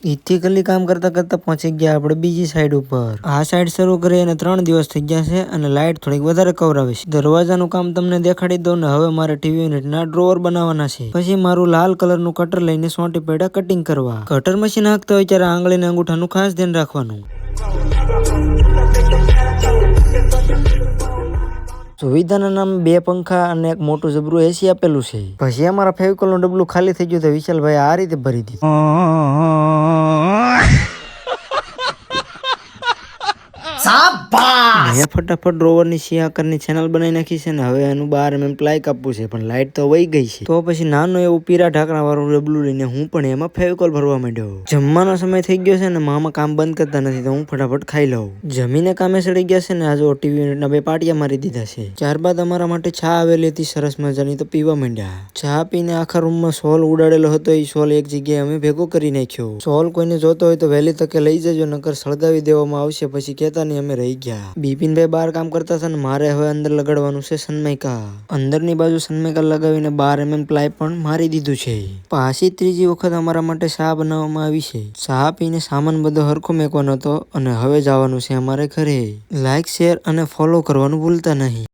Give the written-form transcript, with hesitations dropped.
ઇથિકલી કામ કરતા કરતા પહોંચી ગયા આપણે બીજી સાઈડ ઉપર। આ સાઈડ શરૂ કરી અને 3 દિવસ થઈ ગયા છે અને લાઈટ થોડીક વધારે કવરાવે છે। દરવાજાનું કામ તમને દેખાડી દઉં ને હવે મારે ટીવી યુનિટના ડ્રોવર બનાવવાના છે। પછી મારું લાલ કલરનું કટર લઈને સોંટી પડ્યા કટિંગ કરવા। કટર મશીન હાંકતા હોય ત્યારે આંગળીને અંગૂઠાનું ખાસ ધ્યાન રાખવાનું। સુવિધાના નામે 2 પંખા અને એક મોટું જબરું એસી આપેલું છે। પછી અમારા ફેવિકોલનું ડબલું ખાલી થઈ ગયું તો વિશાલભાઈ આ રીતે ભરી દીધું। મેં ફટાફટ ડ્રોવરની સી આકારની ચેનલ બનાવી નાખી છે ને હવે એનું 12 mm પ્લાય કાપવું છે પણ લાઈટ તો વહી ગઈ છે। તો પછી નાનું એવું પીરા ઢાંકણા વાળું ડબલું લઈને હું પણ એમાં ફેવિકોલ ભરવા માંડ્યો। જમવાનો સમય થઈ ગયો છે ને મામા કામ બંધ કરતા નથી તો હું ફટાફટ ખાઈ લઉં। જમીને કામે સડી ગયા છે ને આજે ટીવી યુનિટના 2 પાટિયા મારી દીધા છે। ત્યારબાદ અમારા માટે ચા આવેલી હતી સરસ મજાની તો પીવા માંડ્યા। ચા પીને આખા રૂમમાં સોલ ઉડાડેલો હતો એ સોલ એક જગ્યાએ અમે ભેગો કરી નાખ્યો। સોલ કોઈને જોતો હોય તો વહેલી તકે લઈ જજો નકર સળગાવી દેવામાં આવશે પછી કહેતા નહીં અમે રહી ગયા। બિપિનભાઈ બહાર કામ કરતા હતા ને મારે હવે અંદર લગાડવાનું છે સનમાઇકા। અંદરની બાજુ સનમાઇકા લગાવીને 12 mm પ્લાય પણ મારી દીધું છે। પાછી ત્રીજી વખત અમારા માટે ચા બનાવવામાં આવી છે। ચા પીને સામાન બધો હરખો મેકવાનો હતો અને હવે જવાનું છે અમારે ઘરે। લાઈક શેર અને ફોલો કરવાનું ભૂલતા નહીં।